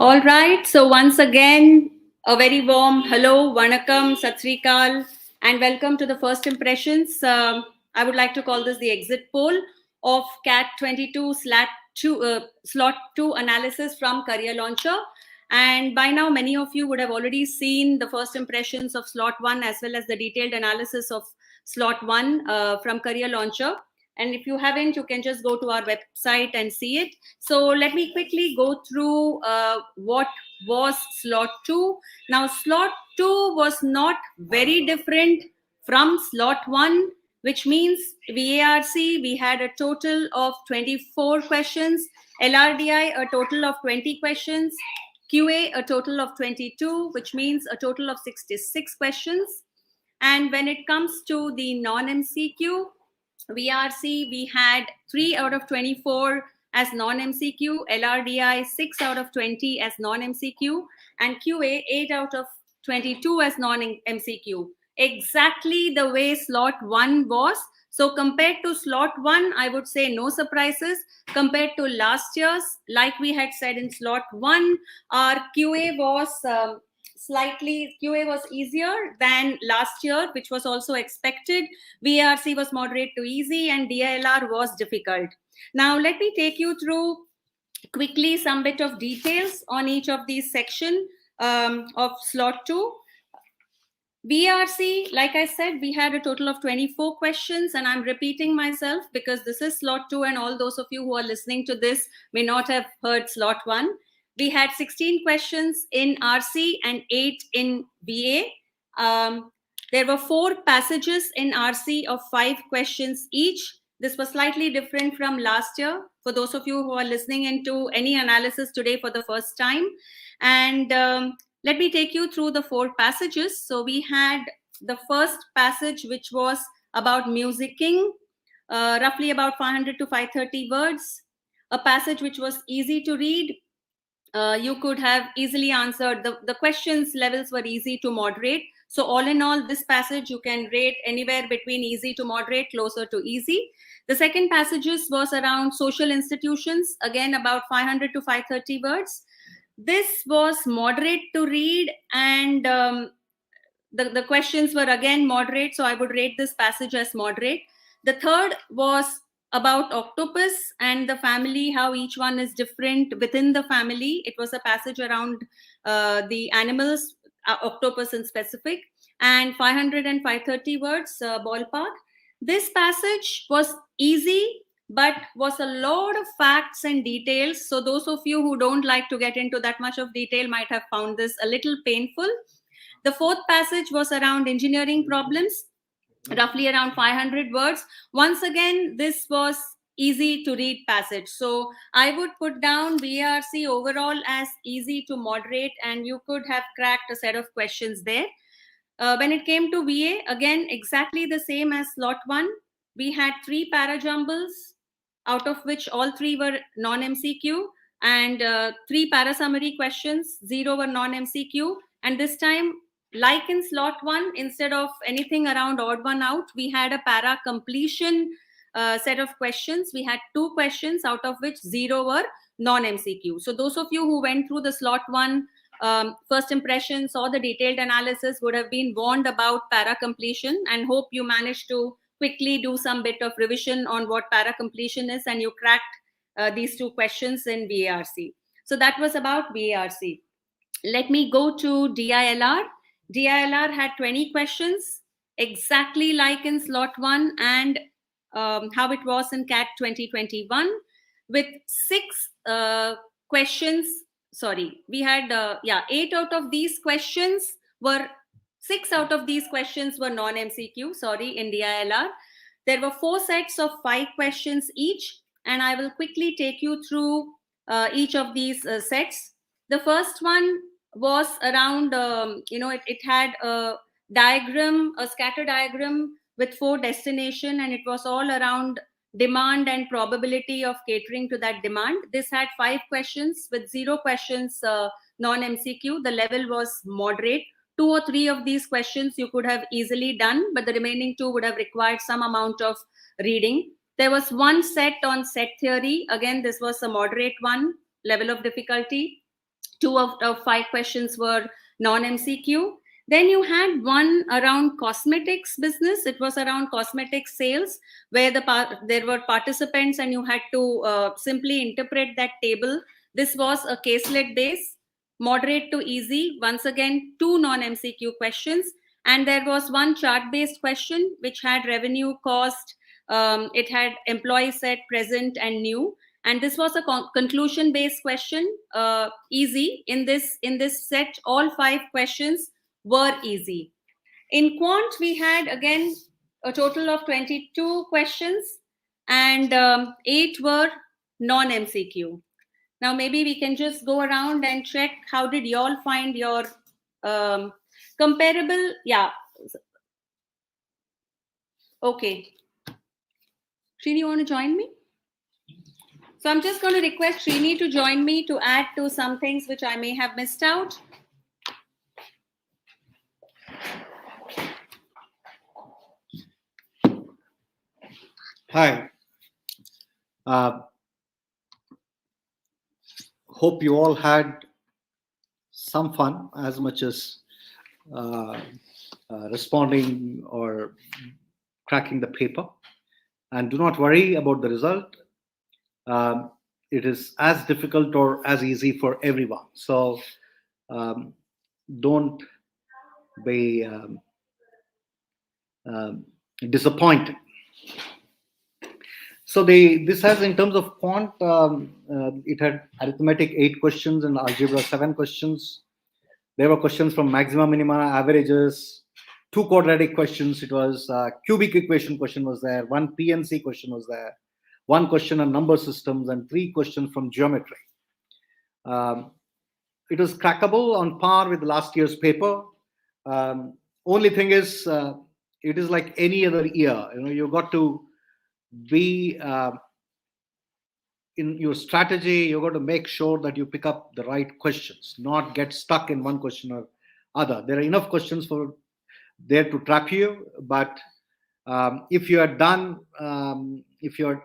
All right. So once again, a very warm hello, vanakkam, sat sri akal, and welcome to the first impressions. I would like to call this the exit poll of CAT 22 slot 2 analysis from Career Launcher. And by now, many of you would have already seen the first impressions of slot 1 as well as the detailed analysis of slot 1 from Career Launcher. And if you haven't, you can just go to our website and see it. So let me quickly go through what was slot 2. Now, slot 2 was not very different from slot 1, which means VARC, we had a total of 24 questions, LRDI, a total of 20 questions, QA, a total of 22, which means a total of 66 questions. And when it comes to the non-MCQ, VRC, we had 3 out of 24 as non-MCQ, LRDI 6 out of 20 as non-MCQ, and QA 8 out of 22 as non-MCQ. Exactly the way slot 1 was. So compared to slot 1, I would say no surprises. Compared to last year's, like we had said in slot 1, our QA was QA was easier than last year, which was also expected. VRC was moderate to easy, and DILR was difficult. Now, let me take you through quickly some bit of details on each of these sections of slot 2. VRC, like I said, we had a total of 24 questions, and I'm repeating myself because this is slot 2, and all those of you who are listening to this may not have heard slot 1. We had 16 questions in RC and 8 in VA. There were 4 passages in RC of 5 questions each. This was slightly different from last year for those of you who are listening into any analysis today for the first time. And let me take you through the 4 passages. So we had the first passage, which was about musicking, roughly about 500 to 530 words. A passage which was easy to read. You could have easily answered. The questions levels were easy to moderate. So all in all, this passage you can rate anywhere between easy to moderate, closer to easy. The second passages was around social institutions, again about 500 to 530 words. This was moderate to read, and the questions were again moderate, so I would rate this passage as moderate. The third was about octopus and the family, how each one is different within the family. It was a passage around the animals, octopus in specific, and 500 and 530 words ballpark. This passage was easy, but was a lot of facts and details. So those of you who don't like to get into that much of detail might have found this a little painful. The fourth passage was around engineering problems, roughly around 500 words. Once again, this was easy to read passage. So I would put down VRC overall as easy to moderate, and you could have cracked a set of questions there. When it came to VA, again, exactly the same as slot 1. We had 3 parajumbles, out of which all 3 were non-MCQ, and 3 parasummary questions, 0 were non-MCQ. And this time, like in slot 1, instead of anything around odd one out, we had a para completion set of questions. We had 2 questions, out of which 0 were non-MCQ. So those of you who went through the slot 1 first impressions or the detailed analysis would have been warned about para completion, and hope you managed to quickly do some bit of revision on what para completion is, and you cracked these 2 questions in VARC. So that was about VARC. Let me go to DILR. DILR had 20 questions, exactly like in slot 1 and how it was in CAT 2021, with 6 questions. Sorry, we had 8 out of these questions were 6 out of these questions were non-MCQ. Sorry, in DILR there were 4 sets of 5 questions each, and I will quickly take you through each of these sets. The first one was around it had a diagram, a scatter diagram with 4 destination, and it was all around demand and probability of catering to that demand. This had 5 questions with 0 questions non-MCQ. The level was moderate. 2 or 3 of these questions you could have easily done, but the remaining 2 would have required some amount of reading. There was 1 set on set theory. Again, this was a moderate one, level of difficulty. 2 out of 5 questions were non-MCQ. Then you had one around cosmetics business. It was around cosmetics sales, where there were participants and you had to simply interpret that table. This was a caselet base, moderate to easy. Once again, 2 non-MCQ questions. And there was one chart-based question which had revenue, cost, it had employee set, present, and new. And this was a conclusion based question, easy. In this set, all 5 questions were easy. In quant, we had again a total of 22 questions, and 8 were non-MCQ. Now maybe we can just go around and check how did you all find your comparable. Yeah, okay. Srini, you want to join me? So I'm just going to request Srini to join me to add to some things which I may have missed out. Hi. Hope you all had some fun as much as responding or cracking the paper. And do not worry about the result. It is as difficult or as easy for everyone. So don't be disappointed. So this has, in terms of quant, it had arithmetic 8 questions and algebra 7 questions. There were questions from maxima, minima, averages, 2 quadratic questions. It was cubic equation question was there, 1 PNC question was there, 1 question on number systems, and 3 questions from geometry. It was crackable, on par with last year's paper. Only thing is, it is like any other year. You got to be in your strategy. You got to make sure that you pick up the right questions, not get stuck in one question or other. There are enough questions for there to trap you, but if you are done, if you're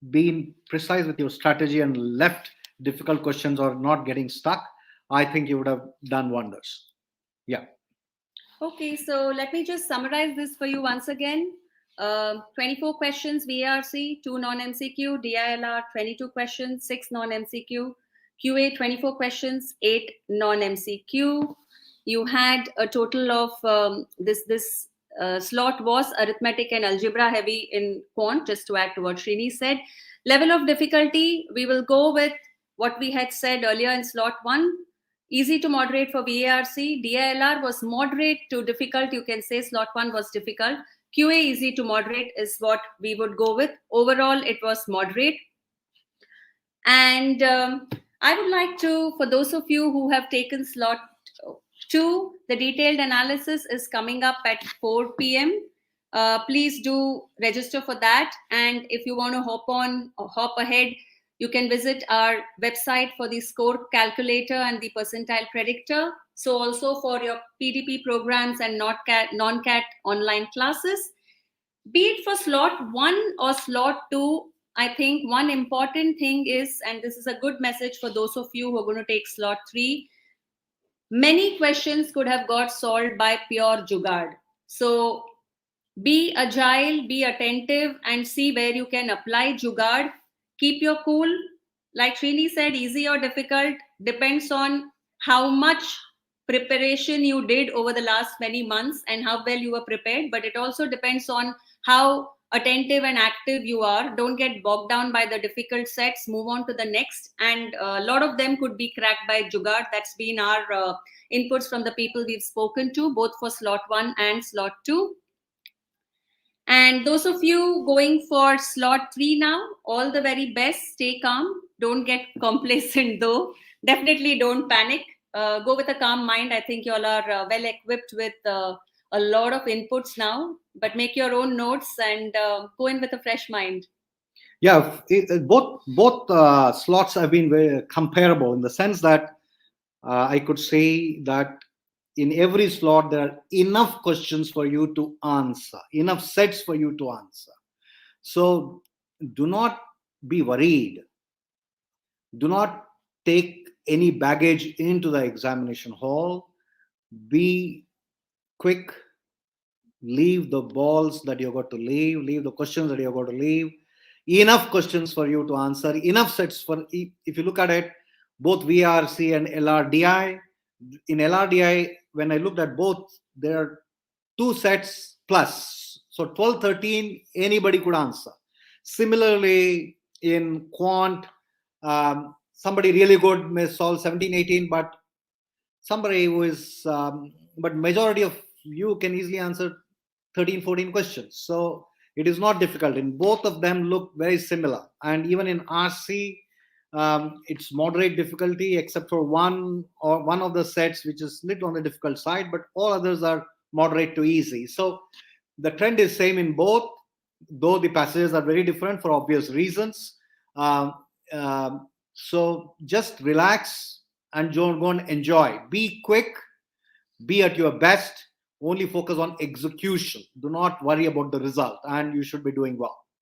being precise with your strategy and left difficult questions or not getting stuck, I think you would have done wonders. Yeah. Okay, so let me just summarize this for you once again. 24 questions VARC, 2 non-MCQ, DILR 22 questions, 6 non-MCQ, QA 24 questions, 8 non-MCQ. You had a total of this slot was arithmetic and algebra heavy in quant, just to add to what Srini said. Level of difficulty, we will go with what we had said earlier in slot 1. Easy to moderate for VARC. DILR was moderate to difficult. You can say slot 1 was difficult. QA easy to moderate is what we would go with. Overall, it was moderate. And I would like to, for those of you who have taken slot 2, the detailed analysis is coming up at 4 p.m. Please do register for that. And if you want to hop ahead, you can visit our website for the score calculator and the percentile predictor. So also for your PDP programs and non-CAT online classes. Be it for slot 1 or slot 2, I think one important thing is, and this is a good message for those of you who are going to take slot 3, many questions could have got solved by pure jugaad. So be agile, be attentive, and see where you can apply jugaad. Keep your cool. Like Srini said, easy or difficult depends on how much preparation you did over the last many months and how well you were prepared. But it also depends on how attentive and active you are. Don't get bogged down by the difficult sets. Move on to the next. And a lot of them could be cracked by jugaad. That's been our inputs from the people we've spoken to, both for slot 1 and slot 2. And those of you going for slot 3 now, all the very best. Stay calm. Don't get complacent though. Definitely don't panic. Go with a calm mind. I think you all are well equipped with a lot of inputs now, but make your own notes and go in with a fresh mind. Yeah, both slots have been very comparable in the sense that I could say that in every slot, there are enough questions for you to answer, enough sets for you to answer. So do not be worried. Do not take any baggage into the examination hall. Be quick. Leave the balls that you've got to leave the questions that you've got to leave. Enough questions for you to answer, enough sets for, if you look at it, both VRC and LRDI. In LRDI, when I looked at both, there are 2 sets plus. So 12, 13, anybody could answer. Similarly, in quant, somebody really good may solve 17, 18, but somebody who is, but majority of you can easily answer 13, 14 questions. So it is not difficult. In both of them look very similar. And even in RC, it's moderate difficulty, except for one of the sets, which is little on the difficult side, but all others are moderate to easy. So the trend is same in both, though the passages are very different for obvious reasons. So just relax and go and enjoy. Be quick, be at your best, only focus on execution. Do not worry about the result, and you should be doing well.